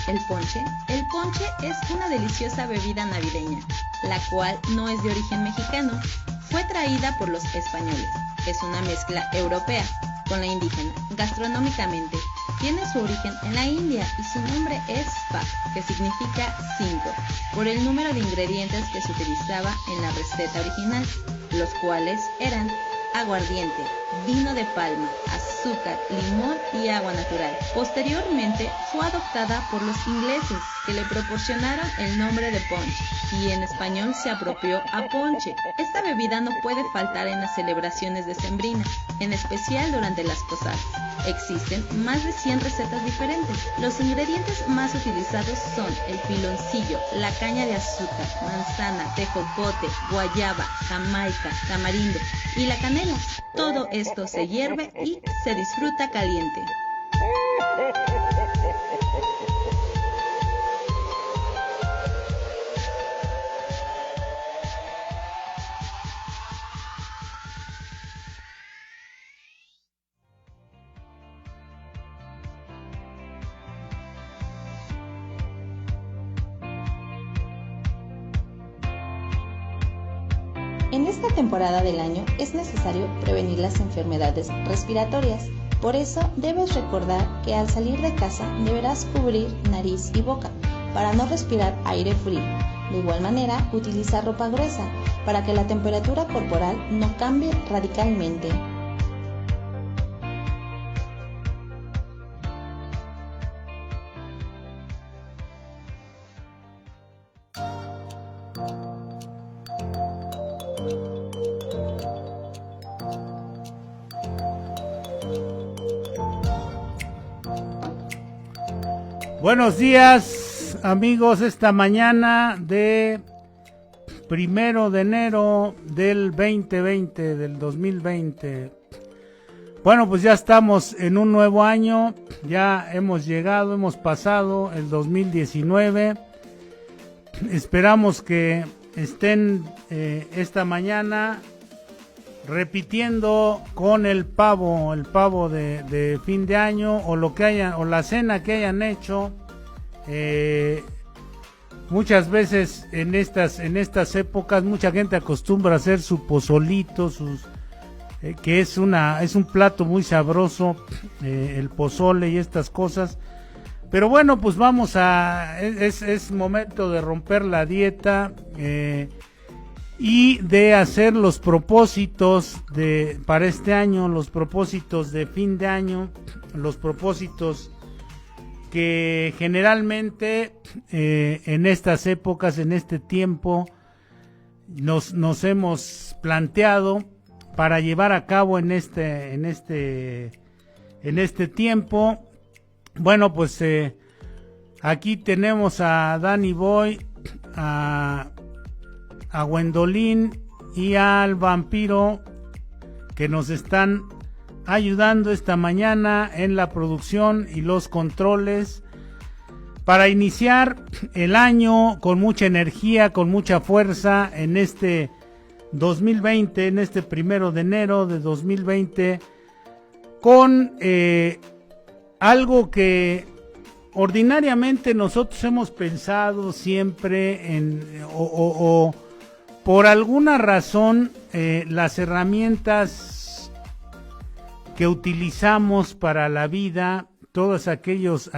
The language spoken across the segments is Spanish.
el ponche? El ponche es una deliciosa bebida navideña, la cual no es de origen mexicano. Fue traída por los españoles. Es una mezcla europea con la indígena. Gastronómicamente, tiene su origen en la India y su nombre es Pak, que significa 5, por el número de ingredientes que se utilizaba en la receta original, los cuales eran aguardiente, vino de palma, azúcar, limón y agua natural. Posteriormente fue adoptada por los ingleses, que le proporcionaron el nombre de punch, y en español se apropió a ponche. Esta bebida no puede faltar en las celebraciones decembrinas, en especial durante las posadas. Existen más de 100 recetas diferentes. Los ingredientes más utilizados son el piloncillo, la caña de azúcar, manzana, tejocote, guayaba, jamaica, tamarindo y la canela. Todo esto se hierve y se disfruta caliente. En esta temporada del año es necesario prevenir las enfermedades respiratorias. Por eso debes recordar que al salir de casa deberás cubrir nariz y boca para no respirar aire frío. De igual manera, utiliza ropa gruesa para que la temperatura corporal no cambie radicalmente. Buenos días, amigos, esta mañana de 1 de enero del 2020, del 2020. Bueno, pues ya estamos en un nuevo año, ya hemos llegado, hemos pasado el 2019. Esperamos que estén esta mañana repitiendo con el pavo de fin de año, o lo que hayan, o la cena que hayan hecho. Muchas veces en estas épocas mucha gente acostumbra a hacer su pozolito, que es un plato muy sabroso, el pozole y estas cosas. Pero bueno, pues es momento de romper la dieta y de hacer los propósitos para este año, los propósitos de fin de año, los propósitos que generalmente en estas épocas, en este tiempo, nos hemos planteado para llevar a cabo en este tiempo. Bueno, pues aquí tenemos a Danny Boy, a Gwendolyn y al vampiro, que nos están ayudando esta mañana en la producción y los controles para iniciar el año con mucha energía, con mucha fuerza en este 2020, en este 1 de enero de 2020, con algo que ordinariamente nosotros hemos pensado siempre o por alguna razón las herramientas que utilizamos para la vida, todas aquellas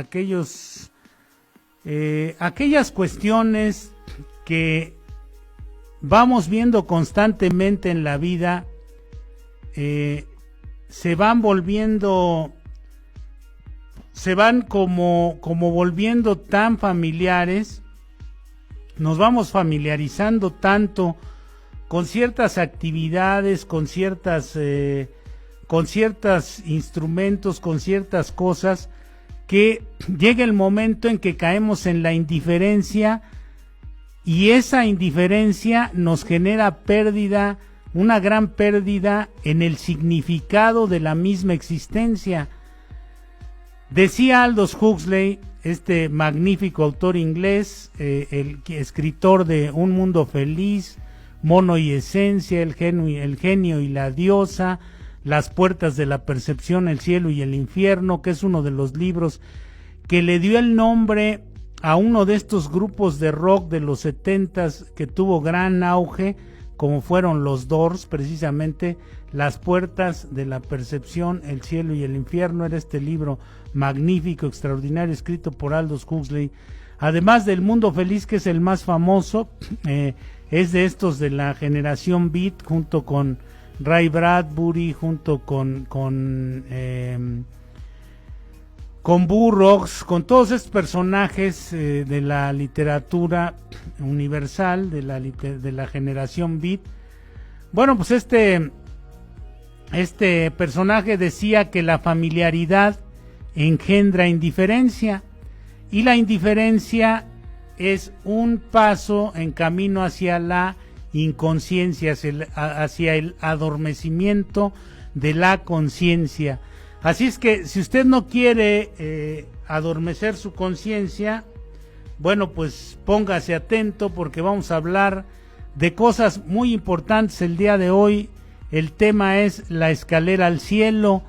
cuestiones que vamos viendo constantemente en la vida, se van como volviendo tan familiares. Nos vamos familiarizando tanto con ciertas actividades, con ciertos instrumentos, con ciertas cosas, que llega el momento en que caemos en la indiferencia, y esa indiferencia nos genera pérdida, una gran pérdida en el significado de la misma existencia. Decía Aldous Huxley, este magnífico autor inglés, el escritor de Un Mundo Feliz, Mono y Esencia, el genio y la diosa, Las Puertas de la Percepción, El Cielo y el Infierno, que es uno de los libros que le dio el nombre a uno de estos grupos de rock de los 70s que tuvo gran auge, como fueron los Doors, precisamente. Las puertas de la percepción, el cielo y el infierno, era este libro magnífico, extraordinario, escrito por Aldous Huxley. Además del Mundo Feliz, que es el más famoso, es de estos de la generación Beat, junto con Ray Bradbury, junto con Burroughs, con todos estos personajes de la literatura universal, de la generación Beat. Bueno, pues este personaje decía que la familiaridad engendra indiferencia, y la indiferencia es un paso en camino hacia la inconsciencia, hacia el adormecimiento de la conciencia. Así es que si usted no quiere adormecer su conciencia, bueno, pues póngase atento, porque vamos a hablar de cosas muy importantes el día de hoy. El tema es la escalera al cielo.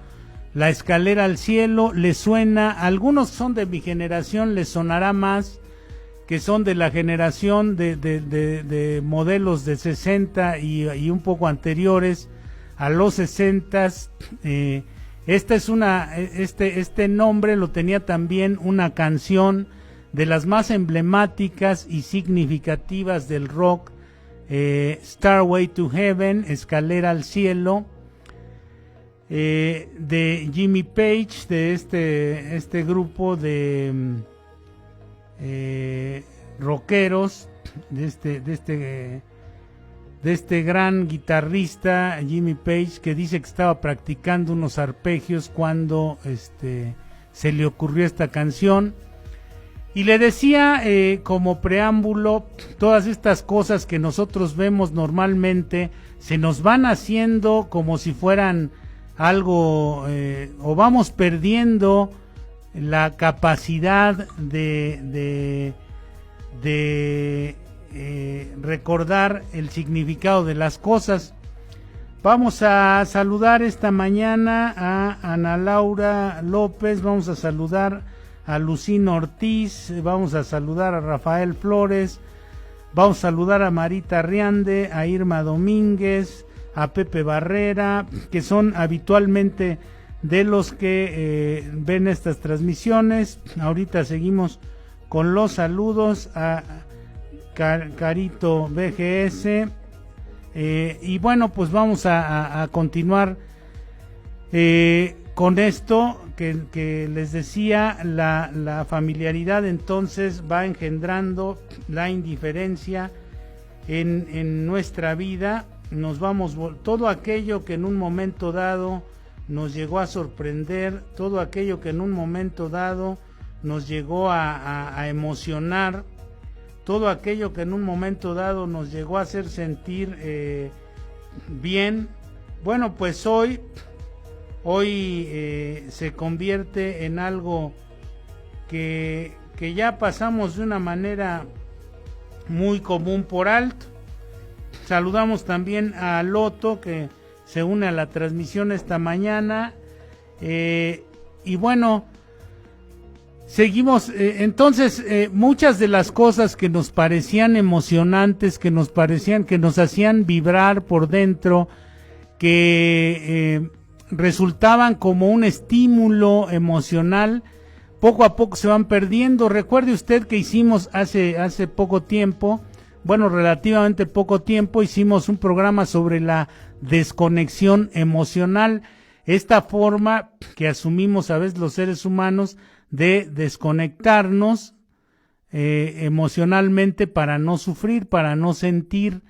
La escalera al cielo le suena, algunos son de mi generación, les sonará más, que son de la generación de modelos de 60 y un poco anteriores a los 60s. Este nombre lo tenía también una canción de las más emblemáticas y significativas del rock, Stairway to Heaven, Escalera al Cielo, de Jimmy Page, de este grupo de rockeros, de este gran guitarrista Jimmy Page, que dice que estaba practicando unos arpegios cuando se le ocurrió esta canción. Y le decía como preámbulo, todas estas cosas que nosotros vemos normalmente se nos van haciendo como si fueran algo, o vamos perdiendo la capacidad de recordar el significado de las cosas. Vamos a saludar esta mañana a Ana Laura López, vamos a saludar a Lucino Ortiz, vamos a saludar a Rafael Flores, vamos a saludar a Marita Riande, a Irma Domínguez, a Pepe Barrera, que son habitualmente de los que ven estas transmisiones. Ahorita seguimos con los saludos a Carito BGS, y bueno, pues vamos a continuar con esto que les decía. La familiaridad entonces va engendrando la indiferencia en nuestra vida. Nos vamos, todo aquello que en un momento dado nos llegó a sorprender, todo aquello que en un momento dado nos llegó a emocionar, todo aquello que en un momento dado nos llegó a hacer sentir bien, bueno, pues hoy se convierte en algo que ya pasamos de una manera muy común por alto. Saludamos también a Loto, que se une a la transmisión esta mañana, y bueno, seguimos. Entonces, muchas de las cosas que nos parecían emocionantes, que nos hacían vibrar por dentro, que resultaban como un estímulo emocional, poco a poco se van perdiendo. Recuerde usted que hicimos hace poco tiempo, bueno, relativamente poco tiempo, hicimos un programa sobre la desconexión emocional, esta forma que asumimos a veces los seres humanos de desconectarnos emocionalmente para no sufrir, para no sentir,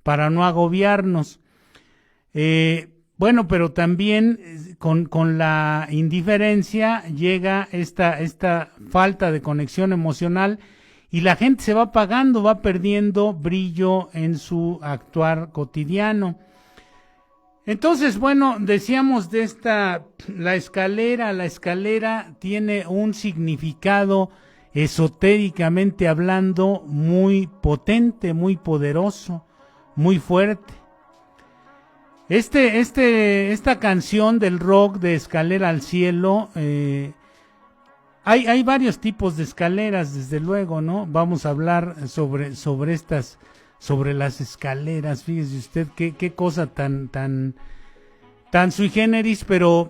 para no agobiarnos. Bueno, pero también con la indiferencia llega esta falta de conexión emocional, y la gente se va apagando, va perdiendo brillo en su actuar cotidiano. Entonces, bueno, decíamos de la escalera tiene un significado esotéricamente hablando muy potente, muy poderoso, muy fuerte. Esta canción del rock de Escalera al Cielo Hay varios tipos de escaleras, desde luego, ¿no? Vamos a hablar sobre las escaleras. Fíjese usted qué cosa tan sui generis, pero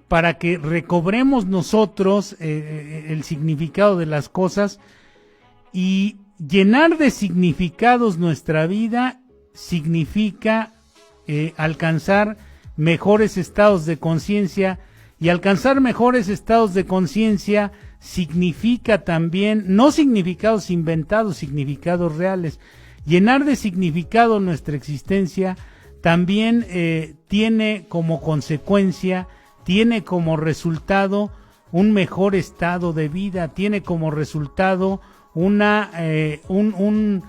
para que recobremos nosotros el significado de las cosas y llenar de significados nuestra vida significa alcanzar mejores estados de conciencia, y alcanzar mejores estados de conciencia significa también, no significados inventados, significados reales. Llenar de significado nuestra existencia también tiene como consecuencia, tiene como resultado un mejor estado de vida, tiene como resultado un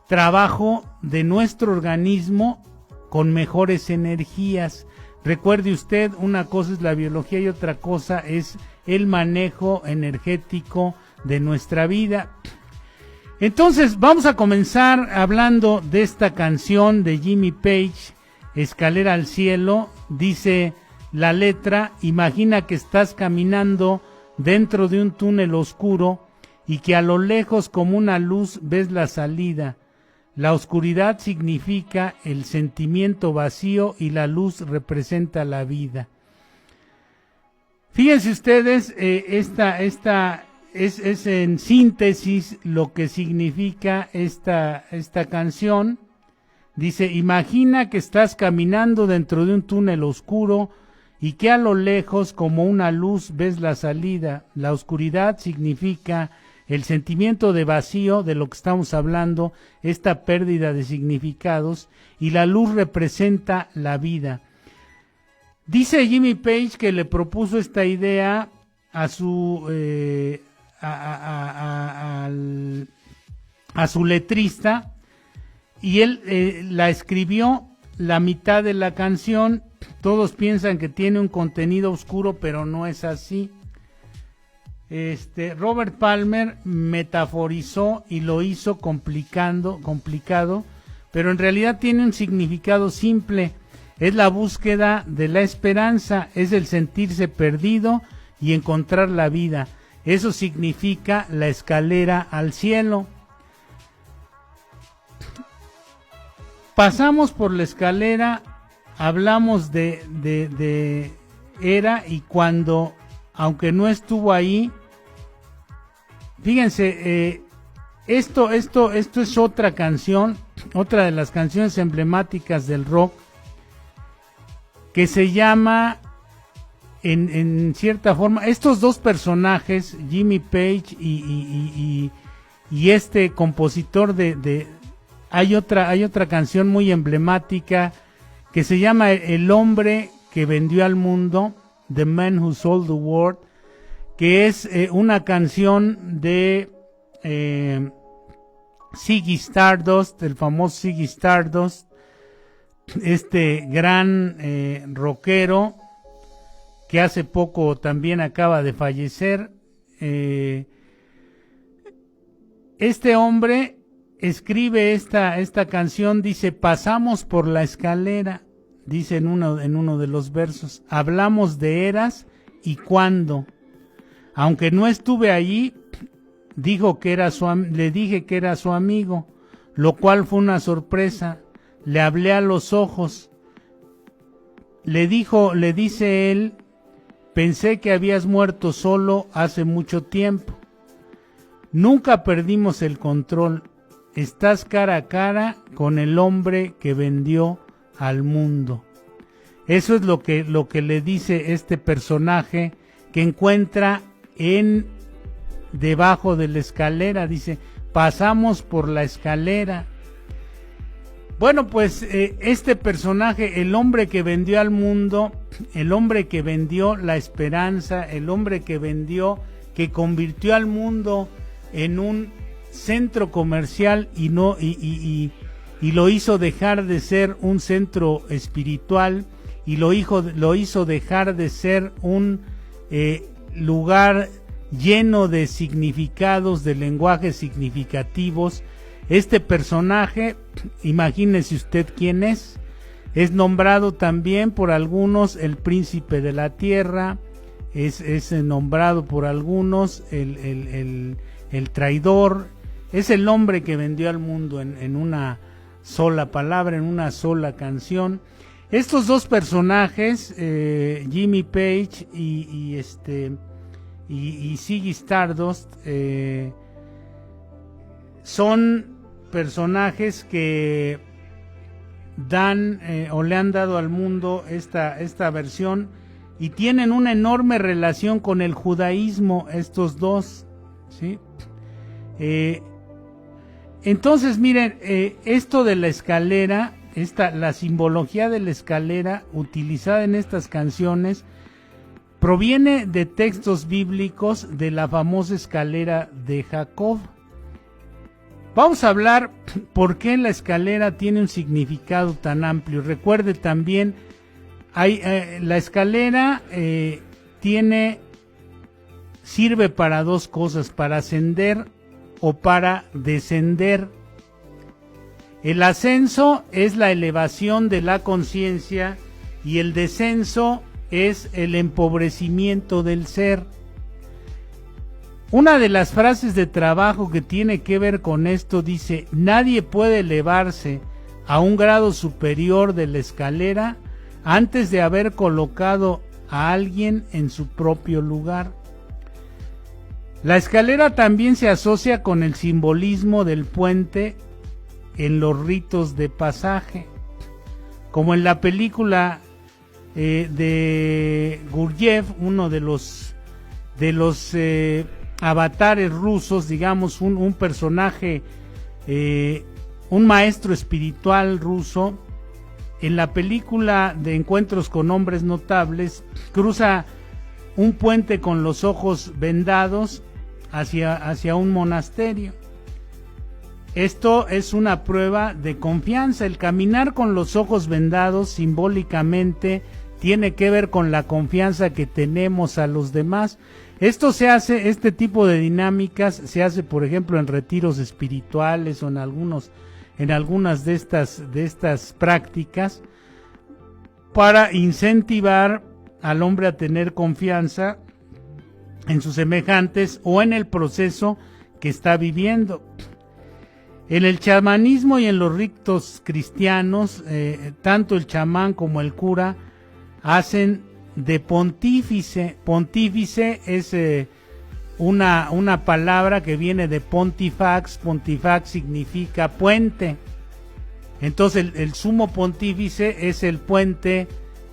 trabajo de nuestro organismo con mejores energías. Recuerde usted, una cosa es la biología y otra cosa es el manejo energético de nuestra vida. Entonces vamos a comenzar hablando de esta canción de Jimmy Page, Escalera al Cielo. Dice la letra: imagina que estás caminando dentro de un túnel oscuro y que a lo lejos como una luz ves la salida. La oscuridad significa el sentimiento vacío y la luz representa la vida. Fíjense ustedes, esta es en síntesis lo que significa esta canción. Dice: imagina que estás caminando dentro de un túnel oscuro y que a lo lejos como una luz ves la salida. La oscuridad significa el sentimiento de vacío, de lo que estamos hablando, esta pérdida de significados, y la luz representa la vida. Dice Jimmy Page que le propuso esta idea a su letrista, y él la escribió la mitad de la canción. Todos piensan que tiene un contenido oscuro, pero no es así. Robert Palmer metaforizó y lo hizo complicado, pero en realidad tiene un significado simple. Es la búsqueda de la esperanza, es el sentirse perdido y encontrar la vida. Eso significa la escalera al cielo. Pasamos por la escalera, hablamos de era y cuando, aunque no estuvo ahí. Fíjense, esto es otra canción, otra de las canciones emblemáticas del rock, que se llama, en cierta forma, estos dos personajes, Jimmy Page y este compositor hay otra canción muy emblemática que se llama El hombre que vendió al mundo, The Man Who Sold the World, que es una canción de Ziggy Stardust, el famoso Ziggy Stardust, este gran rockero que hace poco también acaba de fallecer. Este hombre escribe esta canción, dice: pasamos por la escalera, dice en uno de los versos, hablamos de eras y cuándo. Aunque no estuve allí, le dije que era su amigo, lo cual fue una sorpresa. Le hablé a los ojos. Le dice él: pensé que habías muerto solo hace mucho tiempo. Nunca perdimos el control. Estás cara a cara con el hombre que vendió al mundo. Eso es lo que le dice este personaje que encuentra debajo de la escalera. Dice: pasamos por la escalera. Bueno, pues este personaje, el hombre que vendió al mundo, el hombre que vendió la esperanza, el hombre que convirtió al mundo en un centro comercial y lo hizo dejar de ser un centro espiritual, y lo hizo dejar de ser un lugar lleno de significados, de lenguajes significativos. Este personaje, imagínese usted quién es nombrado también por algunos el príncipe de la tierra, es nombrado por algunos el traidor, es el hombre que vendió al mundo en una sola palabra, en una sola canción. Estos dos personajes, Jimmy Page y Ziggy Stardust, son personajes que dan o le han dado al mundo esta versión, y tienen una enorme relación con el judaísmo estos dos, ¿sí? Entonces miren, esto de la escalera, la simbología de la escalera utilizada en estas canciones proviene de textos bíblicos de la famosa escalera de Jacob. Vamos a hablar por qué la escalera tiene un significado tan amplio. Recuerde también, la escalera sirve para dos cosas: para ascender o para descender. El ascenso es la elevación de la conciencia y el descenso es el empobrecimiento del ser. Una de las frases de trabajo que tiene que ver con esto dice: nadie puede elevarse a un grado superior de la escalera antes de haber colocado a alguien en su propio lugar. La escalera también se asocia con el simbolismo del puente en los ritos de pasaje, como en la película de Gurdjieff, uno de los avatares rusos, digamos, un personaje, un maestro espiritual ruso. En la película de Encuentros con Hombres Notables, cruza un puente con los ojos vendados hacia un monasterio. Esto es una prueba de confianza. El caminar con los ojos vendados simbólicamente tiene que ver con la confianza que tenemos a los demás. Este tipo de dinámicas se hace, por ejemplo, en retiros espirituales o en algunas de estas prácticas, para incentivar al hombre a tener confianza en sus semejantes o en el proceso que está viviendo. En el chamanismo y en los ritos cristianos, tanto el chamán como el cura hacen de pontífice. Pontífice es una palabra que viene de pontifax. Pontifax significa puente. Entonces el sumo pontífice es el puente,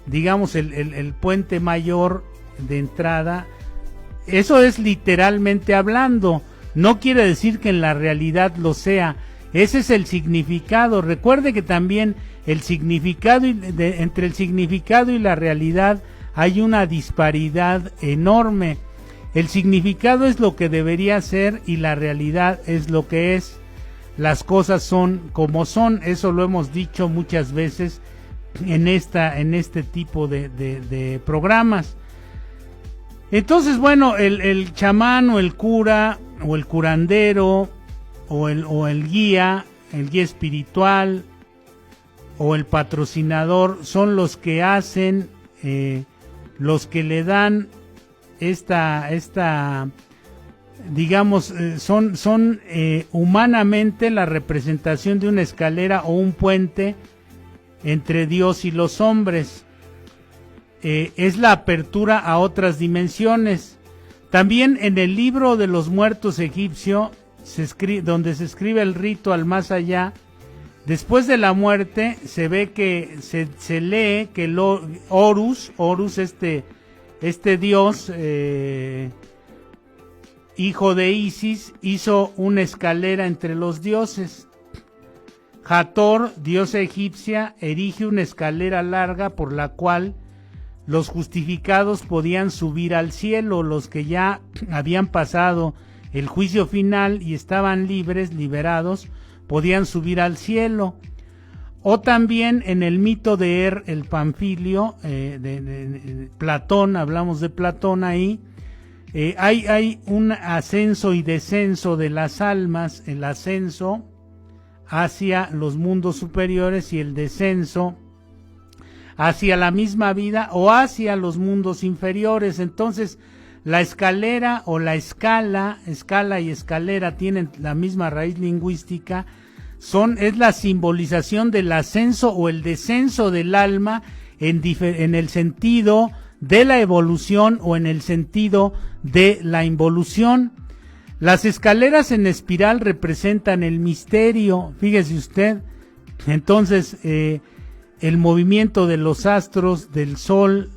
digamos el puente mayor de entrada. Eso es literalmente hablando. No quiere decir que en la realidad lo sea. Ese es el significado. Recuerde que también el significado entre el significado y la realidad hay una disparidad enorme. El significado es lo que debería ser y la realidad es lo que es. Las cosas son como son. Eso lo hemos dicho muchas veces en este tipo de programas. Entonces, bueno, el chamán o el cura o el curandero o el guía espiritual o el patrocinador son los que hacen, los que le dan digamos, son humanamente la representación de una escalera o un puente entre Dios y los hombres. Es la apertura a otras dimensiones. También en el libro de los muertos egipcio, donde se escribe el rito al más allá, después de la muerte se ve que se lee que Horus, este dios, hijo de Isis, hizo una escalera entre los dioses. Hathor, diosa egipcia, erige una escalera larga por la cual los justificados podían subir al cielo. Los que ya habían pasado el juicio final y estaban liberados, podían subir al cielo. O también en el mito de el Panfilio, de Platón, hablamos de Platón ahí, hay un ascenso y descenso de las almas, el ascenso hacia los mundos superiores y el descenso hacia la misma vida o hacia los mundos inferiores. Entonces, la escalera o la escala y escalera tienen la misma raíz lingüística, es la simbolización del ascenso o el descenso del alma en el sentido de la evolución o en el sentido de la involución. Las escaleras en espiral representan el misterio, fíjese usted. Entonces, el movimiento de los astros, del sol.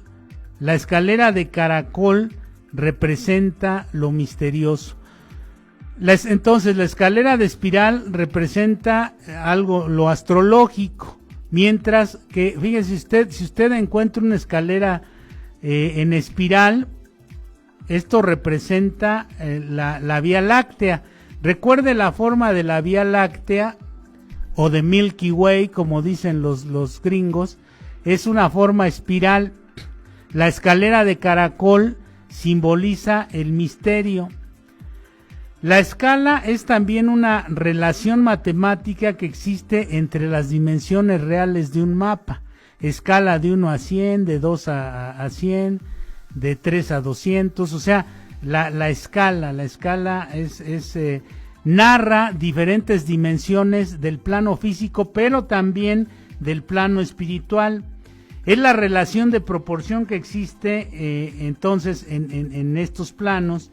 La escalera de caracol representa lo misterioso. Entonces, la escalera de espiral representa lo astrológico, mientras que, fíjese usted, si usted encuentra una escalera en espiral, esto representa la Vía Láctea. Recuerde la forma de la Vía Láctea, o de Milky Way, como dicen los gringos, es una forma espiral. La escalera de caracol simboliza el misterio. La escala es también una relación matemática que existe entre las dimensiones reales de un mapa. Escala de 1 a 100, de 2 a 100, de 3 a 200, o sea, la escala narra diferentes dimensiones del plano físico, pero también del plano espiritual. Es la relación de proporción que existe entonces en estos planos,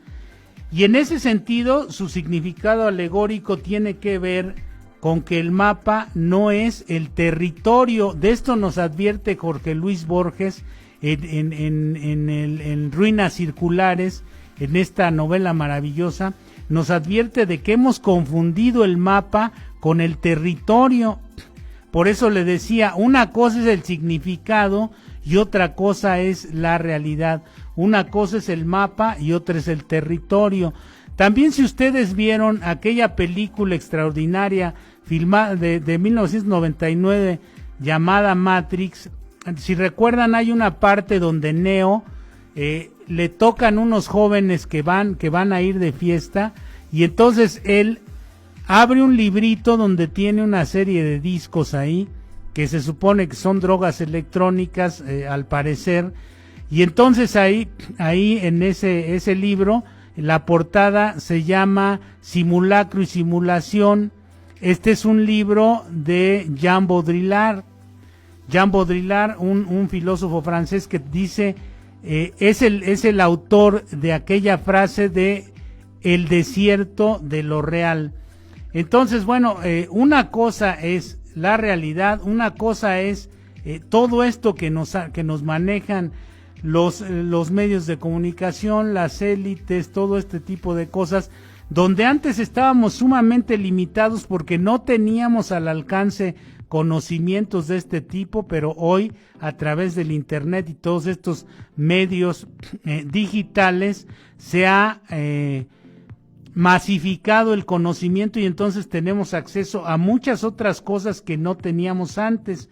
y en ese sentido su significado alegórico tiene que ver con que el mapa no es el territorio. De esto nos advierte Jorge Luis Borges en Ruinas Circulares, en esta novela maravillosa. Nos advierte de que hemos confundido el mapa con el territorio. Por eso le decía, una cosa es el significado y otra cosa es la realidad. Una cosa es el mapa y otra es el territorio. También, si ustedes vieron aquella película extraordinaria filmada de 1999 llamada Matrix, si recuerdan, hay una parte donde Neo le tocan unos jóvenes que van a ir de fiesta, y entonces él abre un librito donde tiene una serie de discos ahí que se supone que son drogas electrónicas, al parecer, y entonces ahí en ese libro la portada se llama Simulacro y Simulación. Este es un libro de Jean Baudrillard, un filósofo francés que dice, es el autor de aquella frase de el desierto de lo real. Entonces, bueno, una cosa es la realidad, una cosa es todo esto que nos manejan los medios de comunicación, las élites, todo este tipo de cosas, donde antes estábamos sumamente limitados porque no teníamos al alcance conocimientos de este tipo, pero hoy, a través del internet y todos estos medios digitales, se ha masificado el conocimiento, y entonces tenemos acceso a muchas otras cosas que no teníamos antes.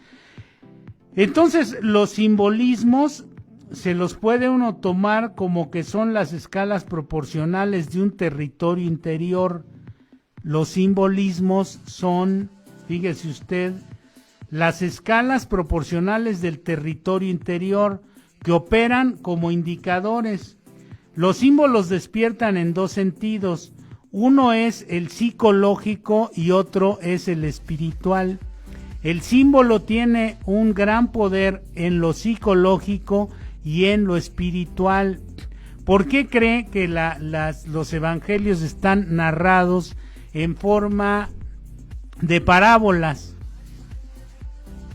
Entonces, los simbolismos se los puede uno tomar como que son las escalas proporcionales de un territorio interior. Los simbolismos son, fíjese usted, las escalas proporcionales del territorio interior que operan como indicadores. Los símbolos despiertan en dos sentidos. Uno es el psicológico y otro es el espiritual. El símbolo tiene un gran poder en lo psicológico y en lo espiritual. ¿Por qué cree que los evangelios están narrados en forma de parábolas?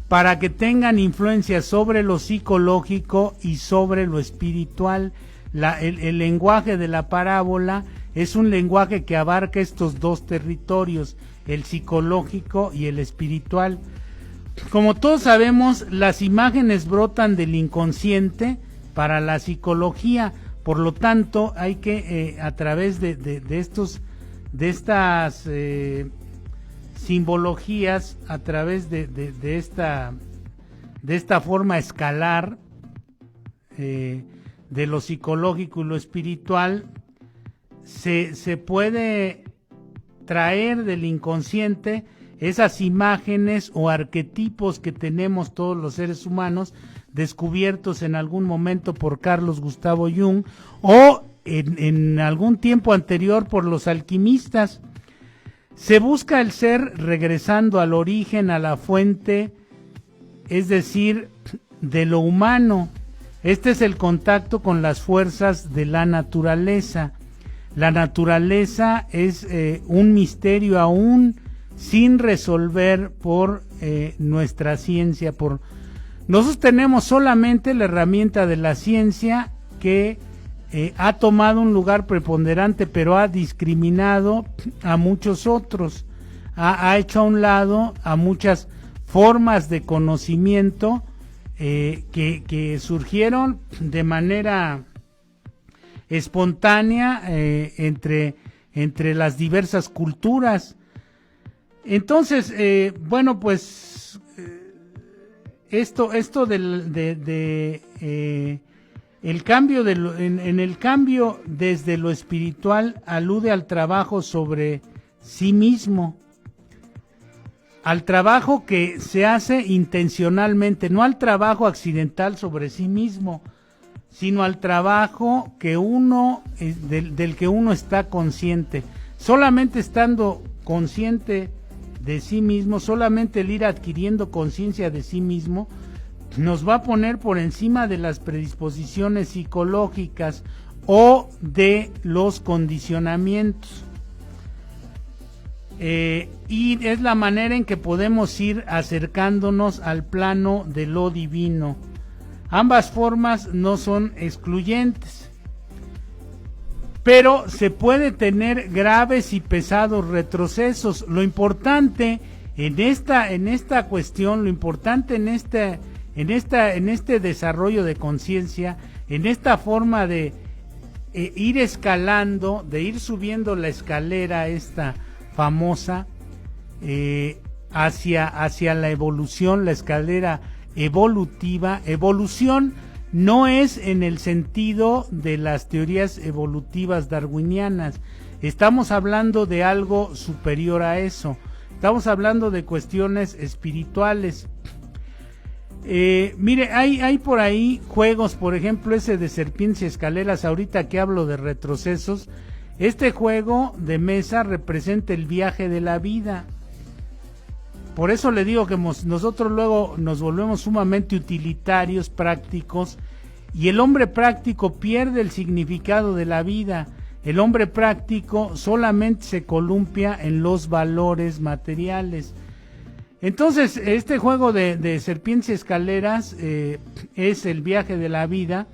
Para que tengan influencia sobre lo psicológico y sobre lo espiritual. El lenguaje de la parábola es un lenguaje que abarca estos dos territorios, el psicológico y el espiritual. Como todos sabemos, las imágenes brotan del inconsciente para la psicología. Por lo tanto, hay que a través de estas simbologías, a través de esta forma escalar de lo psicológico y lo espiritual, se puede traer del inconsciente esas imágenes o arquetipos que tenemos todos los seres humanos, descubiertos en algún momento por Carlos Gustavo Jung o en algún tiempo anterior por los alquimistas. Se busca el ser regresando al origen, a la fuente, es decir, de lo humano. Este es el contacto con las fuerzas de la naturaleza. La naturaleza es un misterio aún sin resolver por nuestra ciencia. Nosotros tenemos solamente la herramienta de la ciencia que ha tomado un lugar preponderante, pero ha discriminado a muchos otros, ha hecho a un lado a muchas formas de conocimiento que surgieron de manera espontánea entre las diversas culturas. Entonces, bueno, pues esto el cambio en el cambio desde lo espiritual alude al trabajo sobre sí mismo, al trabajo que se hace intencionalmente, no al trabajo accidental sobre sí mismo, sino al trabajo que del que uno está consciente. Solamente estando consciente de sí mismo, solamente el ir adquiriendo conciencia de sí mismo, nos va a poner por encima de las predisposiciones psicológicas o de los condicionamientos. Y es la manera en que podemos ir acercándonos al plano de lo divino. Ambas formas no son excluyentes, pero se puede tener graves y pesados retrocesos. Lo importante en esta cuestión, lo importante en este desarrollo de conciencia, en esta forma de ir escalando, de ir subiendo la escalera esta famosa hacia la evolución, la escalera evolutiva. Evolución no es en el sentido de las teorías evolutivas darwinianas. Estamos hablando de algo superior a eso. Estamos hablando de cuestiones espirituales. Mire, hay por ahí juegos, por ejemplo ese de serpientes y escaleras. Ahorita que hablo de retrocesos, este juego de mesa representa el viaje de la vida. Por eso le digo que nosotros luego nos volvemos sumamente utilitarios, prácticos, y el hombre práctico pierde el significado de la vida. El hombre práctico solamente se columpia en los valores materiales. Entonces, este juego de serpientes y escaleras es el viaje de la vida,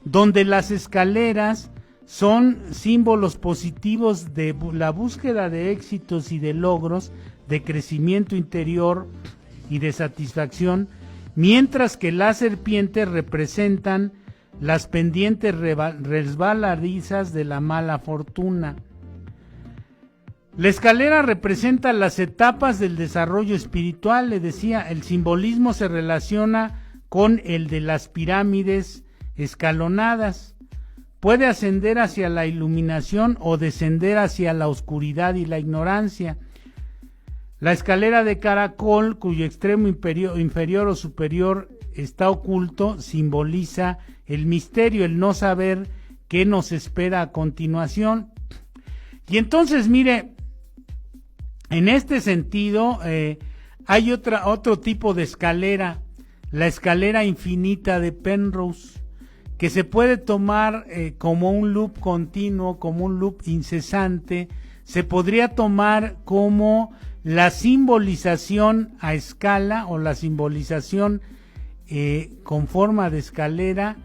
donde las escaleras son símbolos positivos de la búsqueda de éxitos y de logros, de crecimiento interior y de satisfacción, mientras que las serpientes representan las pendientes resbaladizas de la mala fortuna. La escalera representa las etapas del desarrollo espiritual, le decía. El simbolismo se relaciona con el de las pirámides escalonadas. Puede ascender hacia la iluminación o descender hacia la oscuridad y la ignorancia. La escalera de caracol, cuyo extremo inferior o superior está oculto, simboliza el misterio, el no saber qué nos espera a continuación. Y entonces, mire, en este sentido, hay otro tipo de escalera, la escalera infinita de Penrose, que se puede tomar como un loop continuo, como un loop incesante. Se podría tomar como la simbolización a escala o la simbolización con forma de escalera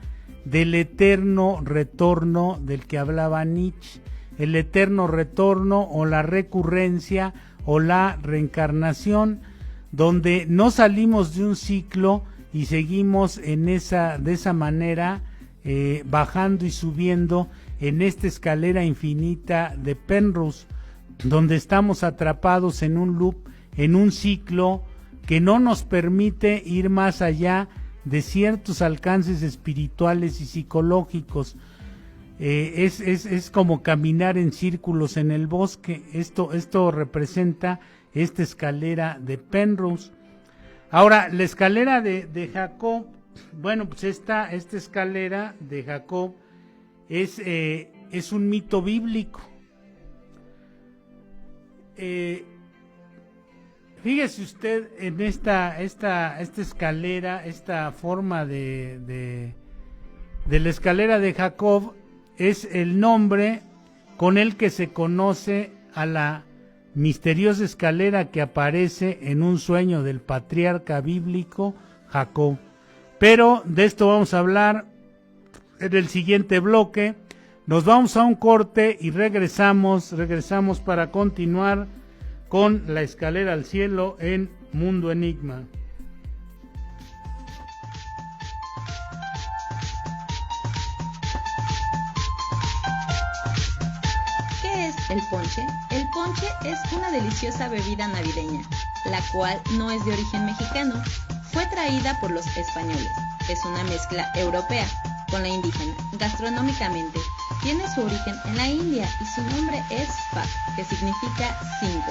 del eterno retorno del que hablaba Nietzsche, el eterno retorno o la recurrencia o la reencarnación, donde no salimos de un ciclo y seguimos de esa manera bajando y subiendo en esta escalera infinita de Penrose, donde estamos atrapados en un loop, en un ciclo que no nos permite ir más allá de ciertos alcances espirituales y psicológicos. es como caminar en círculos en el bosque. Esto representa esta escalera de Penrose. Ahora, la escalera de Jacob, bueno, pues esta escalera de Jacob es un mito bíblico. Fíjese usted en esta escalera, esta forma de la escalera de Jacob, es el nombre con el que se conoce a la misteriosa escalera que aparece en un sueño del patriarca bíblico Jacob. Pero de esto vamos a hablar en el siguiente bloque. Nos vamos a un corte y regresamos para continuar con la escalera al cielo en Mundo Enigma. ¿Qué es el ponche? El ponche es una deliciosa bebida navideña, la cual no es de origen mexicano, fue traída por los españoles. Es una mezcla europea con la indígena. Gastronómicamente, tiene su origen en la India y su nombre es Fa, que significa 5,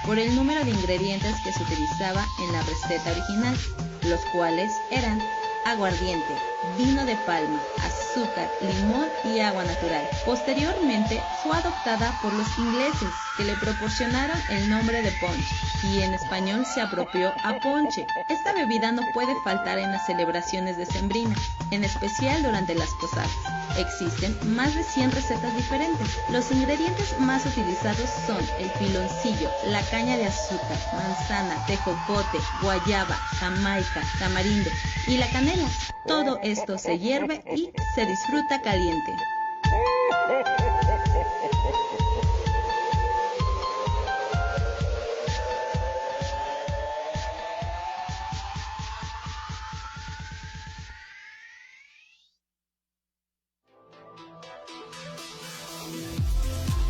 por el número de ingredientes que se utilizaba en la receta original, los cuales eran aguardiente, vino de palma, azúcar, limón y agua natural. Posteriormente fue adoptada por los ingleses, que le proporcionaron el nombre de punch, y en español se apropió a ponche. Esta bebida no puede faltar en las celebraciones decembrinas, en especial durante las posadas. Existen más de 100 recetas diferentes. Los ingredientes más utilizados son el piloncillo, la caña de azúcar, manzana, tejocote, guayaba, jamaica, tamarindo y la canela. Todo esto se hierve y se disfruta caliente.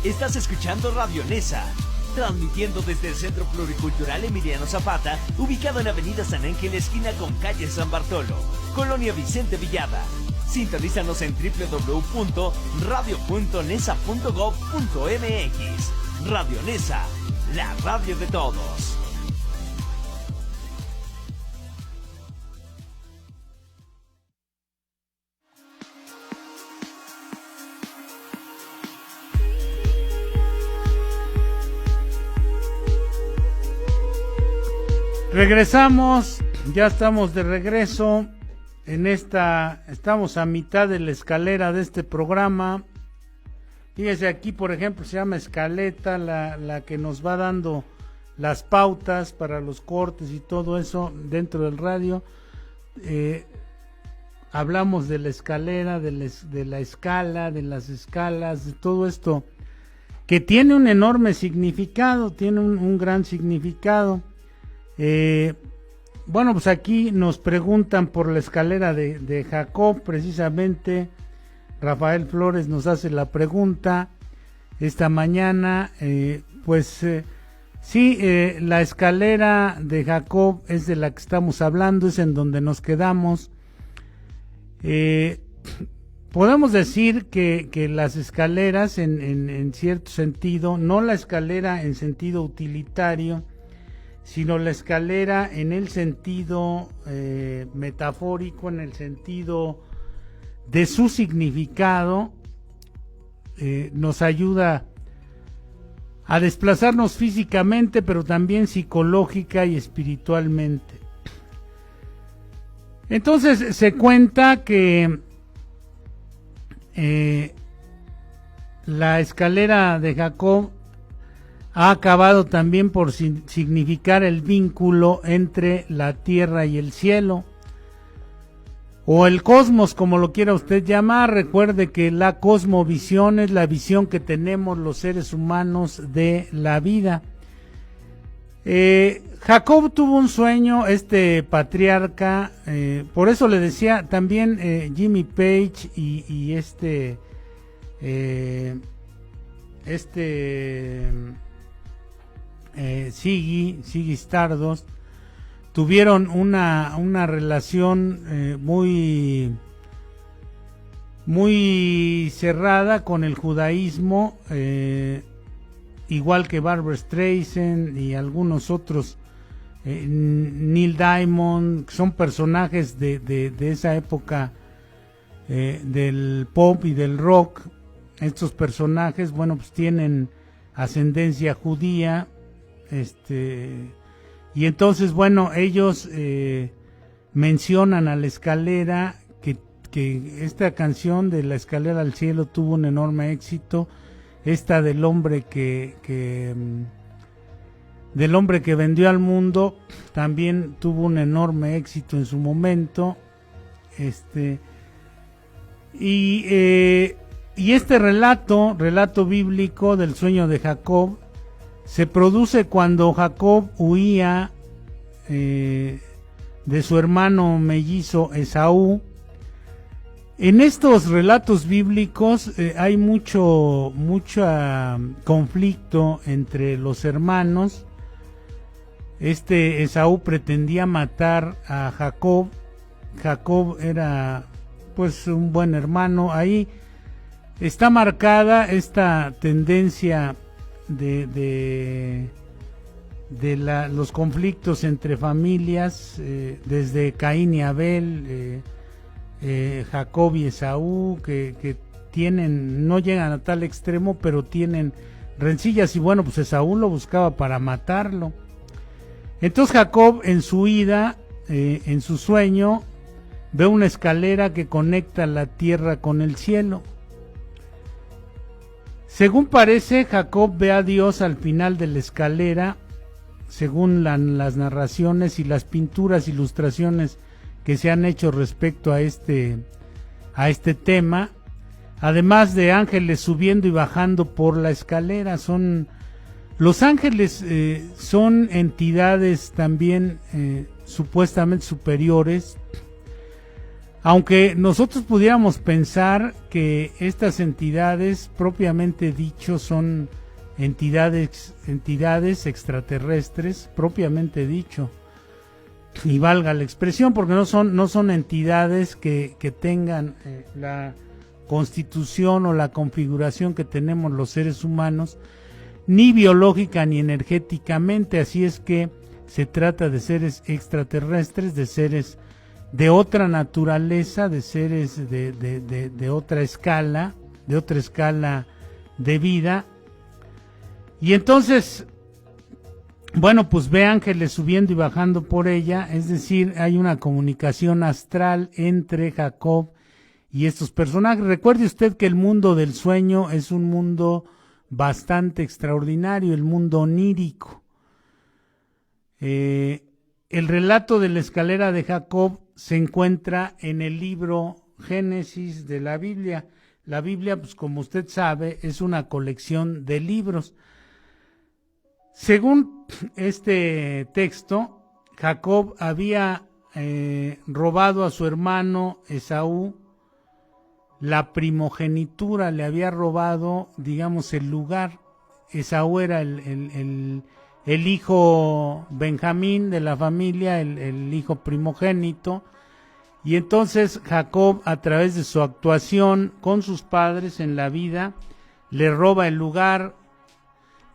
Estás escuchando Radio Nesa, transmitiendo desde el Centro Pluricultural Emiliano Zapata, ubicado en Avenida San Ángel, esquina con calle San Bartolo, Colonia Vicente Villada. Sintonízanos en www.radio.nesa.gov.mx. Radio Nesa, la radio de todos. Regresamos, ya estamos de regreso estamos a mitad de la escalera de este programa. Fíjese, aquí por ejemplo se llama escaleta, la que nos va dando las pautas para los cortes y todo eso dentro del radio. Hablamos de la escalera, de la escala, de las escalas, de todo esto que tiene un enorme significado, tiene un gran significado. Bueno, pues aquí nos preguntan por la escalera de Jacob, precisamente Rafael Flores nos hace la pregunta esta mañana. Sí, la escalera de Jacob es de la que estamos hablando, es en donde nos quedamos. Podemos decir que las escaleras en cierto sentido, no la escalera en sentido utilitario, sino la escalera en el sentido metafórico, en el sentido de su significado, nos ayuda a desplazarnos físicamente, pero también psicológica y espiritualmente. Entonces se cuenta que la escalera de Jacob ha acabado también por significar el vínculo entre la tierra y el cielo, o el cosmos, como lo quiera usted llamar. Recuerde que la cosmovisión es la visión que tenemos los seres humanos de la vida. Jacob tuvo un sueño, este patriarca, por eso le decía también Jimmy Page y Ziggy Stardust tuvieron una relación muy muy cerrada con el judaísmo, igual que Barbra Streisand y algunos otros, Neil Diamond, que son personajes de esa época del pop y del rock. Estos personajes, bueno, pues tienen ascendencia judía, y entonces, bueno, ellos mencionan a La Escalera, que esta canción de La Escalera al Cielo tuvo un enorme éxito. Esta del hombre del hombre que vendió al mundo también tuvo un enorme éxito en su momento. Y este relato bíblico del sueño de Jacob se produce cuando Jacob huía de su hermano mellizo Esaú. En estos relatos bíblicos hay mucho conflicto entre los hermanos. Esaú pretendía matar a Jacob. Jacob era pues un buen hermano. Ahí está marcada esta tendencia de los conflictos entre familias, desde Caín y Abel, Jacob y Esaú, que no llegan a tal extremo, pero tienen rencillas, y bueno, pues Esaú lo buscaba para matarlo. Entonces Jacob, en su huida, en su sueño, ve una escalera que conecta la tierra con el cielo. Según parece, Jacob ve a Dios al final de la escalera, según las narraciones y las pinturas, ilustraciones que se han hecho respecto a este tema, además de ángeles subiendo y bajando por la escalera. Los ángeles son entidades también supuestamente superiores, aunque nosotros pudiéramos pensar que estas entidades, propiamente dicho, son entidades extraterrestres, propiamente dicho, y valga la expresión, porque no son entidades que tengan la constitución o la configuración que tenemos los seres humanos, ni biológica ni energéticamente. Así es que se trata de seres extraterrestres, de seres de otra naturaleza, de seres de otra escala de vida. Y entonces, bueno, pues ve ángeles subiendo y bajando por ella, es decir, hay una comunicación astral entre Jacob y estos personajes. Recuerde usted que el mundo del sueño es un mundo bastante extraordinario, el mundo onírico. El relato de la escalera de Jacob se encuentra en el libro Génesis de la Biblia. La Biblia, pues como usted sabe, es una colección de libros. Según este texto, Jacob había robado a su hermano Esaú la primogenitura, le había robado, digamos, el lugar. Esaú era el hijo Benjamín de la familia, el hijo primogénito, y entonces Jacob, a través de su actuación con sus padres en la vida, le roba el lugar.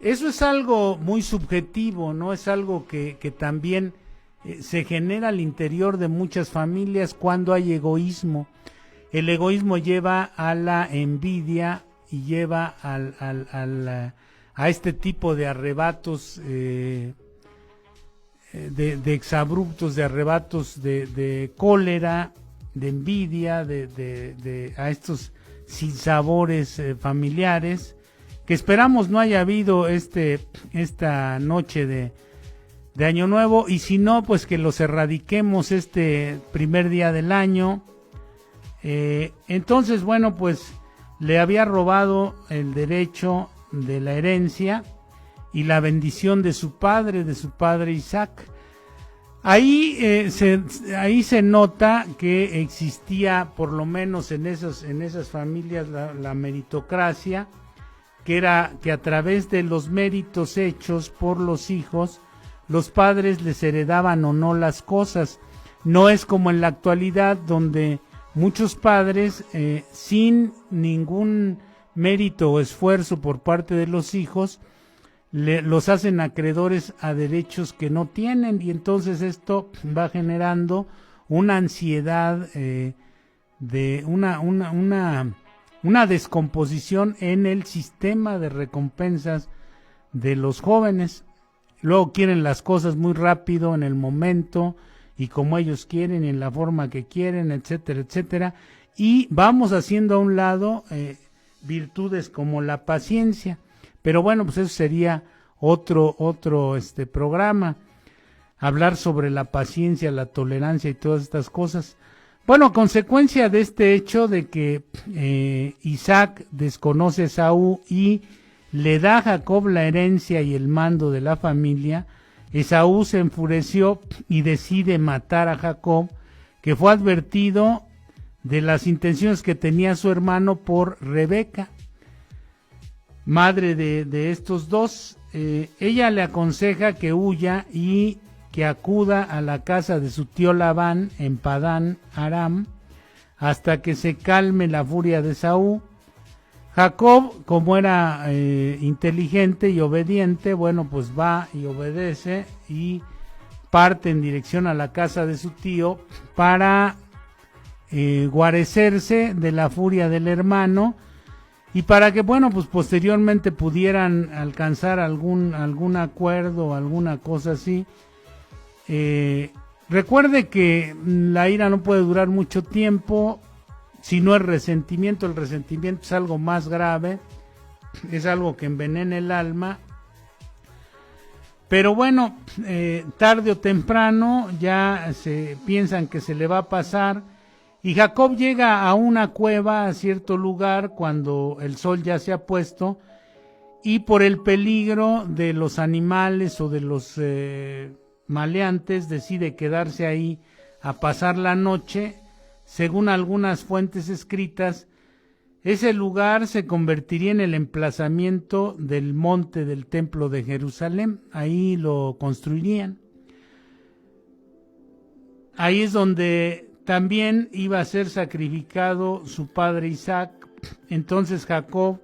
Eso es algo muy subjetivo, ¿no? Es algo que también se genera al interior de muchas familias cuando hay egoísmo. El egoísmo lleva a la envidia y lleva a este tipo de arrebatos, de exabruptos, de arrebatos de cólera, de envidia, a estos sinsabores familiares, que esperamos no haya habido esta noche de Año Nuevo, y si no, pues que los erradiquemos este primer día del año. Entonces, bueno, pues le había robado el derecho de la herencia y la bendición de su padre Isaac. Ahí se nota que existía, por lo menos en esas familias, la meritocracia, que era que a través de los méritos hechos por los hijos, los padres les heredaban o no las cosas. No es como en la actualidad, donde muchos padres, sin ningún mérito o esfuerzo por parte de los hijos, los hacen acreedores a derechos que no tienen, y entonces esto va generando una ansiedad, de una descomposición en el sistema de recompensas de los jóvenes. Luego quieren las cosas muy rápido, en el momento y como ellos quieren y en la forma que quieren, etcétera, etcétera, y vamos haciendo a un lado virtudes como la paciencia. Pero bueno, pues eso sería otro programa, hablar sobre la paciencia, la tolerancia y todas estas cosas. Bueno, consecuencia de este hecho de que Isaac desconoce a Esaú y le da a Jacob la herencia y el mando de la familia, Esaú se enfureció y decide matar a Jacob, que fue advertido de las intenciones que tenía su hermano por Rebeca, madre de estos dos. Ella le aconseja que huya y que acuda a la casa de su tío Labán en Padán Aram hasta que se calme la furia de Esaú. Jacob, como era inteligente y obediente, bueno, pues va y obedece y parte en dirección a la casa de su tío para guarecerse de la furia del hermano, y para que, bueno, pues posteriormente pudieran alcanzar algún acuerdo o alguna cosa así. Recuerde que la ira no puede durar mucho tiempo, si no es resentimiento. El resentimiento es algo más grave, es algo que envenena el alma. Pero bueno, tarde o temprano ya se piensan que se le va a pasar, y Jacob llega a una cueva, a cierto lugar, cuando el sol ya se ha puesto, y por el peligro de los animales o de los maleantes decide quedarse ahí a pasar la noche. Según algunas fuentes escritas, ese lugar se convertiría en el emplazamiento del monte del templo de Jerusalén. Ahí lo construirían. Ahí es donde también iba a ser sacrificado su padre Isaac. Entonces Jacob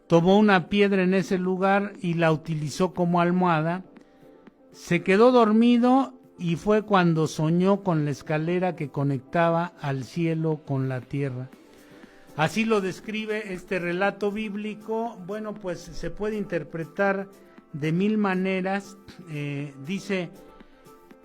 tomó una piedra en ese lugar y la utilizó como almohada. Se quedó dormido y fue cuando soñó con la escalera que conectaba al cielo con la tierra. Así lo describe este relato bíblico. Bueno, pues se puede interpretar de mil maneras. Dice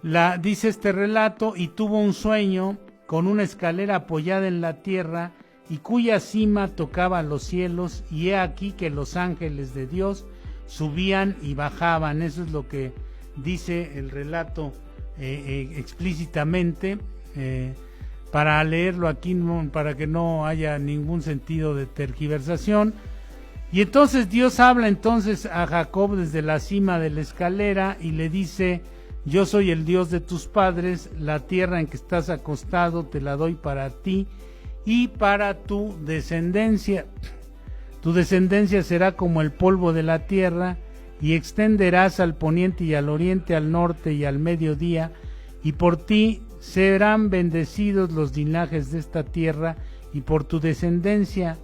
este relato: y tuvo un sueño con una escalera apoyada en la tierra y cuya cima tocaba los cielos, y he aquí que los ángeles de Dios subían y bajaban. Eso es lo que dice el relato explícitamente, para leerlo aquí, para que no haya ningún sentido de tergiversación. Y entonces Dios habla entonces a Jacob desde la cima de la escalera y le dice: yo soy el Dios de tus padres, la tierra en que estás acostado te la doy para ti y para tu descendencia. Tu descendencia será como el polvo de la tierra, y extenderás al poniente y al oriente, al norte y al mediodía, y por ti serán bendecidos los linajes de esta tierra, y por tu descendencia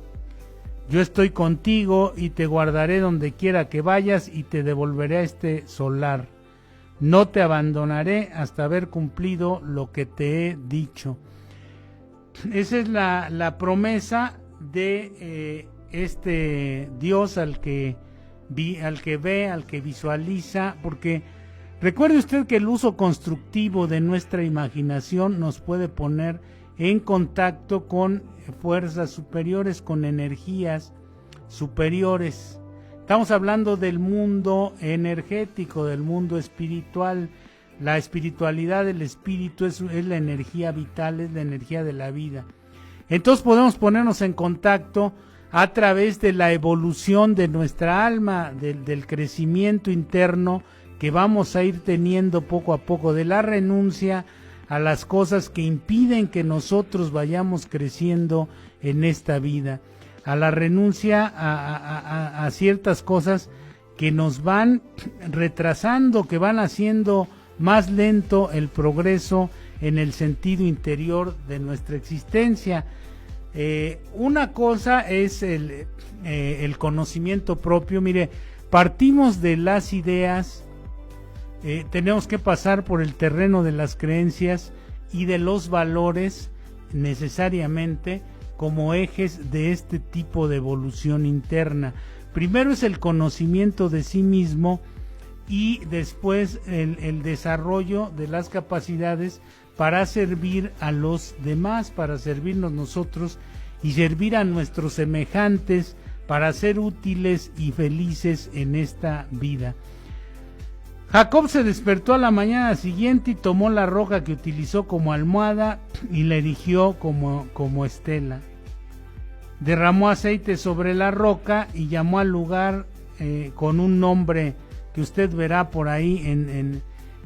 yo estoy contigo y te guardaré donde quiera que vayas y te devolveré a este solar. No te abandonaré hasta haber cumplido lo que te he dicho. Esa es la promesa de este Dios al que ve, al que visualiza, porque recuerde usted que el uso constructivo de nuestra imaginación nos puede poner en contacto con fuerzas superiores, con energías superiores. Estamos hablando del mundo energético, del mundo espiritual. La espiritualidad del espíritu es la energía vital, es la energía de la vida. Entonces podemos ponernos en contacto a través de la evolución de nuestra alma, del crecimiento interno que vamos a ir teniendo poco a poco, de la renuncia a las cosas que impiden que nosotros vayamos creciendo en esta vida, a la renuncia a ciertas cosas que nos van retrasando, que van haciendo más lento el progreso en el sentido interior de nuestra existencia. Una cosa es el conocimiento propio. Mire, partimos de las ideas, tenemos que pasar por el terreno de las creencias y de los valores necesariamente como ejes de este tipo de evolución interna. Primero es el conocimiento de sí mismo y después el desarrollo de las capacidades para servir a los demás, para servirnos nosotros y servir a nuestros semejantes, para ser útiles y felices en esta vida. Jacob se despertó a la mañana siguiente y tomó la roca que utilizó como almohada y la erigió como estela. Derramó aceite sobre la roca y llamó al lugar con un nombre que usted verá por ahí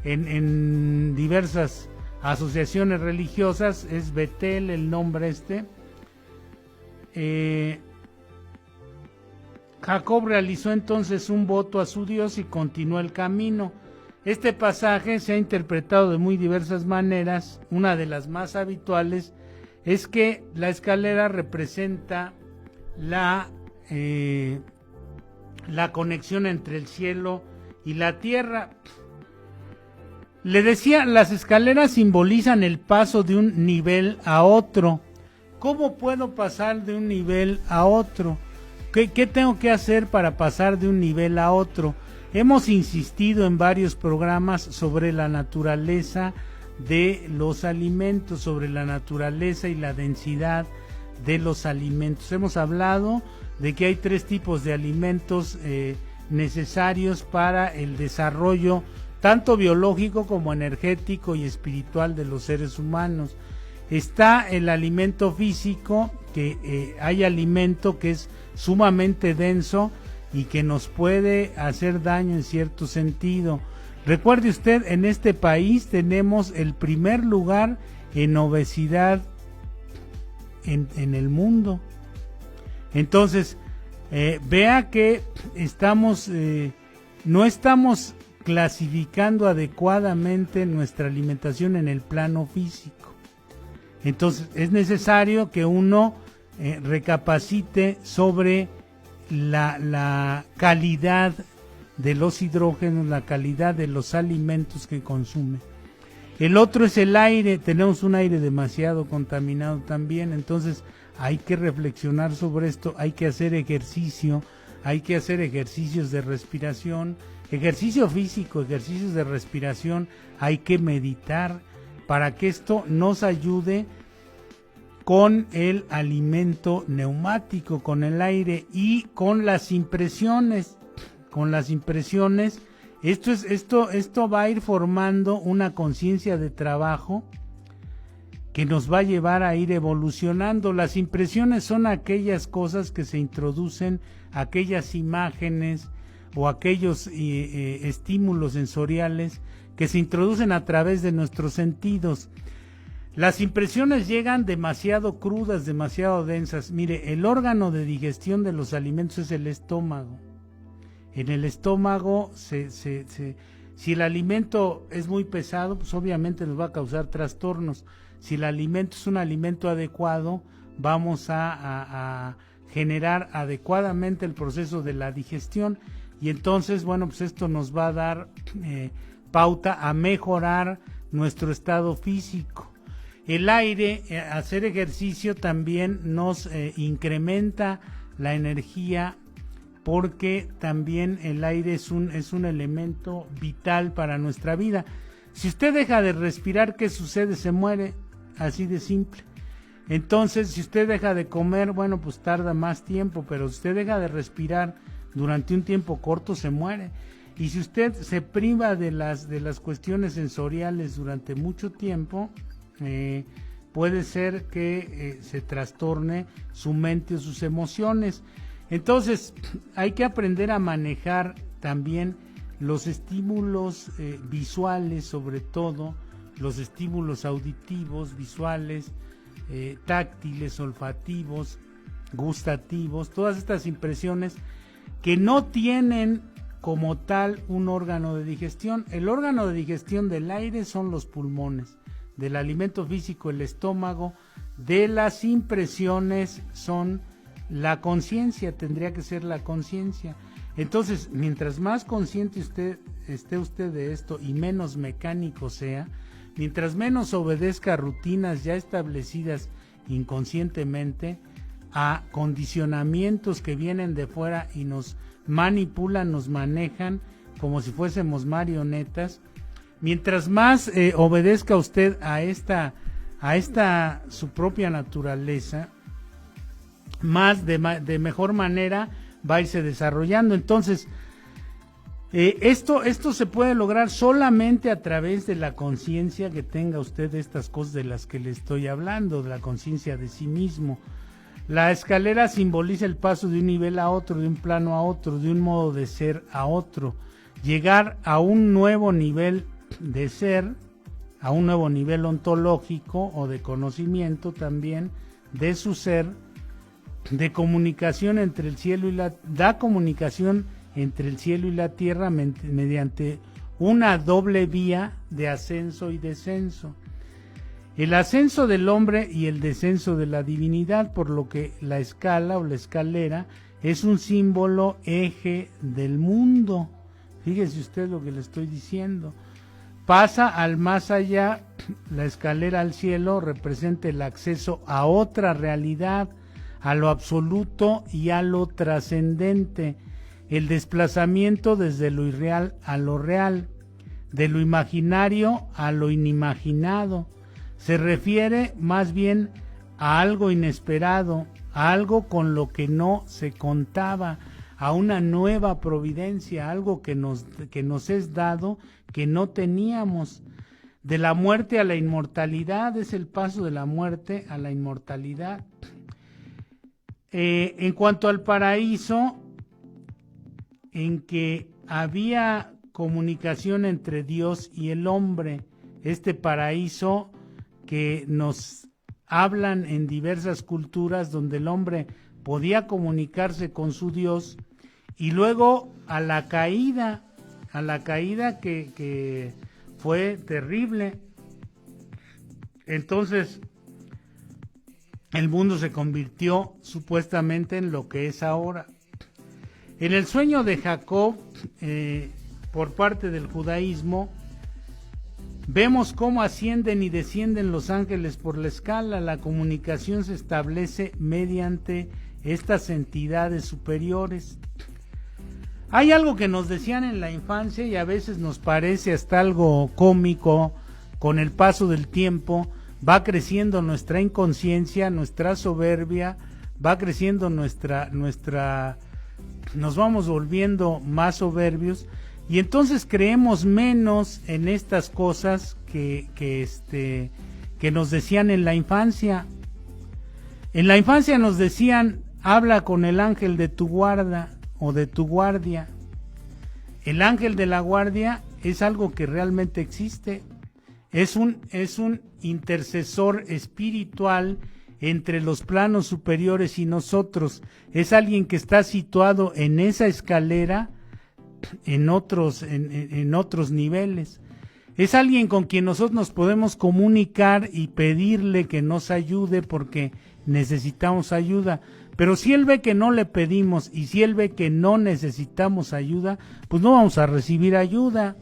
en diversas asociaciones religiosas. Es Betel el nombre este. Jacob realizó entonces un voto a su Dios y continuó el camino. Este pasaje se ha interpretado de muy diversas maneras. Una de las más habituales es que la escalera representa la conexión entre el cielo y la tierra. Le decía, las escaleras simbolizan el paso de un nivel a otro. ¿Cómo puedo pasar de un nivel a otro? ¿Qué tengo que hacer para pasar de un nivel a otro? Hemos insistido en varios programas sobre la naturaleza de los alimentos, sobre la naturaleza y la densidad de los alimentos. Hemos hablado de que hay 3 tipos de alimentos necesarios para el desarrollo tanto biológico como energético y espiritual de los seres humanos. Está el alimento físico, que hay alimento que es sumamente denso y que nos puede hacer daño en cierto sentido. Recuerde usted, en este país tenemos el primer lugar en obesidad en el mundo. Entonces, vea que no estamos clasificando adecuadamente nuestra alimentación en el plano físico. Entonces, es necesario que uno recapacite sobre la calidad de los hidrógenos, la calidad de los alimentos que consume. El otro es el aire. Tenemos un aire demasiado contaminado también, entonces hay que reflexionar sobre esto, hay que hacer ejercicio, hay que hacer ejercicios de respiración, ejercicio físico, ejercicios de respiración, hay que meditar para que esto nos ayude con el alimento neumático, con el aire y con las impresiones. Con las impresiones, esto va a ir formando una conciencia de trabajo que nos va a llevar a ir evolucionando. Las impresiones son aquellas cosas que se introducen, aquellas imágenes o aquellos estímulos sensoriales que se introducen a través de nuestros sentidos. Las impresiones llegan demasiado crudas, demasiado densas. Mire, el órgano de digestión de los alimentos es el estómago. En el estómago, si el alimento es muy pesado, pues obviamente nos va a causar trastornos. Si el alimento es un alimento adecuado, vamos a generar adecuadamente el proceso de la digestión y entonces, bueno, pues esto nos va a dar pauta a mejorar nuestro estado físico. El aire, hacer ejercicio también nos incrementa la energía, porque también el aire es un elemento vital para nuestra vida. Si usted deja de respirar, ¿qué sucede? Se muere, así de simple. Entonces, si usted deja de comer, bueno, pues tarda más tiempo, pero si usted deja de respirar durante un tiempo corto, se muere. Y si usted se priva de las cuestiones sensoriales durante mucho tiempo, puede ser que se trastorne su mente o sus emociones. Entonces, hay que aprender a manejar también los estímulos visuales, sobre todo los estímulos auditivos, visuales, táctiles, olfativos, gustativos, todas estas impresiones que no tienen como tal un órgano de digestión. El órgano de digestión del aire son los pulmones, del alimento físico, el estómago, de las impresiones son la conciencia, tendría que ser la conciencia. Entonces, mientras más consciente esté usted de esto y menos mecánico sea, mientras menos obedezca rutinas ya establecidas inconscientemente, a condicionamientos que vienen de fuera y nos manipulan, nos manejan como si fuésemos marionetas, mientras más obedezca usted a esta su propia naturaleza, más de mejor manera va a irse desarrollando. Entonces, esto se puede lograr solamente a través de la conciencia que tenga usted de estas cosas de las que le estoy hablando, de la conciencia de sí mismo. La escalera simboliza el paso de un nivel a otro, de un plano a otro, de un modo de ser a otro. Llegar a un nuevo nivel de ser, a un nuevo nivel ontológico o de conocimiento también de su ser, de comunicación entre el cielo y da comunicación entre el cielo y la tierra mediante una doble vía de ascenso y descenso. El ascenso del hombre y el descenso de la divinidad, por lo que la escala o la escalera es un símbolo eje del mundo. Fíjese usted lo que le estoy diciendo. Pasa al más allá, la escalera al cielo representa el acceso a otra realidad, a lo absoluto y a lo trascendente, el desplazamiento desde lo irreal a lo real, de lo imaginario a lo inimaginado. Se refiere más bien a algo inesperado, a algo con lo que no se contaba, a una nueva providencia, algo que nos es dado, que no teníamos. De la muerte a la inmortalidad, es el paso de la muerte a la inmortalidad. En cuanto al paraíso, en que había comunicación entre Dios y el hombre, este paraíso que nos hablan en diversas culturas donde el hombre podía comunicarse con su Dios, y luego a la caída que fue terrible. Entonces el mundo se convirtió supuestamente en lo que es ahora. En el sueño de Jacob, por parte del judaísmo, vemos cómo ascienden y descienden los ángeles por la escala. La comunicación se establece mediante estas entidades superiores. Hay algo que nos decían en la infancia y a veces nos parece hasta algo cómico. Con el paso del tiempo va creciendo nuestra inconsciencia, nuestra soberbia, va creciendo nos vamos volviendo más soberbios. Y entonces creemos menos en estas cosas que nos decían en la infancia. En la infancia nos decían, habla con el ángel de tu guarda o de tu guardia. El ángel de la guardia es algo que realmente existe. Es un intercesor espiritual entre los planos superiores y nosotros. Es alguien que está situado en esa escalera, en otros niveles. Es alguien con quien nosotros nos podemos comunicar y pedirle que nos ayude porque necesitamos ayuda. Pero si él ve que no le pedimos y si él ve que no necesitamos ayuda, pues no vamos a recibir ayuda.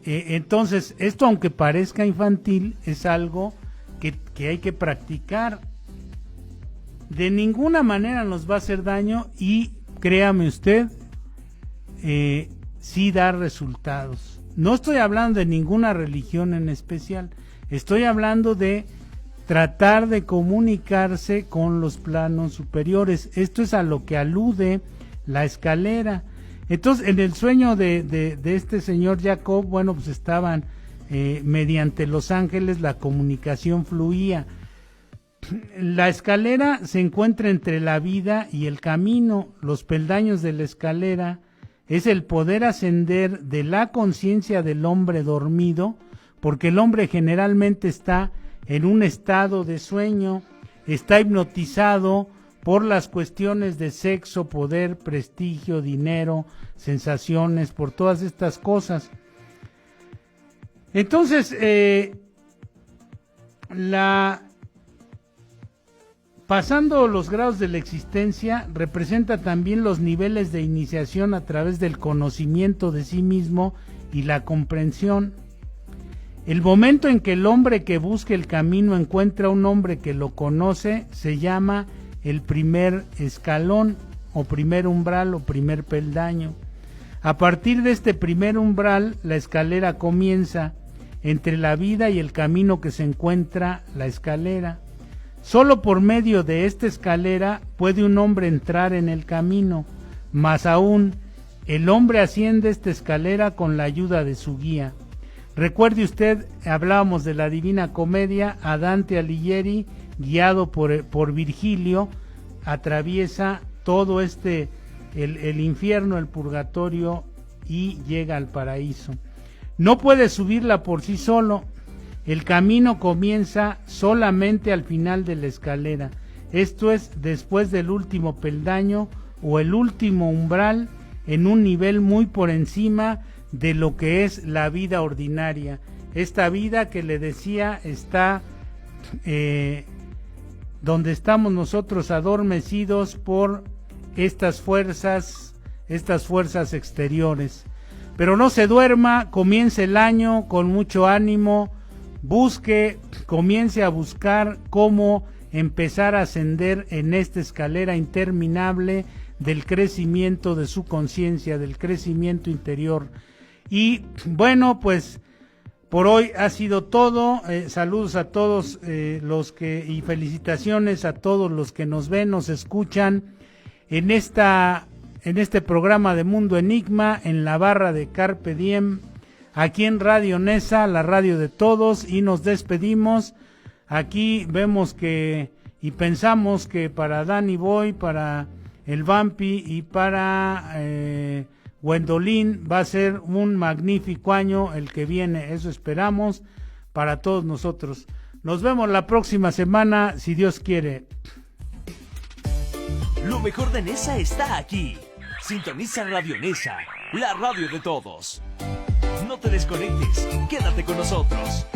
Entonces, esto, aunque parezca infantil, es algo que hay que practicar. De ninguna manera nos va a hacer daño y créame usted, sí da resultados. No estoy hablando de ninguna religión en especial, estoy hablando de tratar de comunicarse con los planos superiores. Esto es a lo que alude la escalera. Entonces, en el sueño de este señor Jacob, bueno, pues estaban mediante los ángeles, la comunicación fluía. La escalera se encuentra entre la vida y el camino. Los peldaños de la escalera es el poder ascender de la conciencia del hombre dormido, porque el hombre generalmente está en un estado de sueño, está hipnotizado por las cuestiones de sexo, poder, prestigio, dinero, sensaciones, por todas estas cosas. Entonces, Pasando los grados de la existencia, representa también los niveles de iniciación a través del conocimiento de sí mismo y la comprensión. El momento en que el hombre que busca el camino encuentra a un hombre que lo conoce, se llama el primer escalón, o primer umbral, o primer peldaño. A partir de este primer umbral, la escalera comienza. Entre la vida y el camino que se encuentra la escalera. Solo por medio de esta escalera puede un hombre entrar en el camino. Más aún, el hombre asciende esta escalera con la ayuda de su guía. Recuerde usted, hablábamos de la Divina Comedia, a Dante Alighieri, guiado por Virgilio, atraviesa todo el infierno, el purgatorio, y llega al paraíso. No puede subirla por sí solo. El camino comienza solamente al final de la escalera. Esto es, después del último peldaño o el último umbral, en un nivel muy por encima de lo que es la vida ordinaria. Esta vida que le decía está donde estamos nosotros adormecidos por estas fuerzas exteriores. Pero no se duerma, comience el año con mucho ánimo, comience a buscar cómo empezar a ascender en esta escalera interminable del crecimiento de su conciencia, del crecimiento interior. Y bueno, pues por hoy ha sido todo. Saludos a todos y felicitaciones a todos los que nos ven, nos escuchan en este programa de Mundo Enigma, en la barra de Carpe Diem, aquí en Radio Nesa, la radio de todos, y nos despedimos. Aquí vemos y pensamos que para Danny Boy, para el Vampi y para Gwendolyn va a ser un magnífico año el que viene, eso esperamos para todos nosotros. Nos vemos la próxima semana, si Dios quiere. Lo mejor de Nesa está aquí. Sintoniza Radio Nesa, la radio de todos. No te desconectes, quédate con nosotros.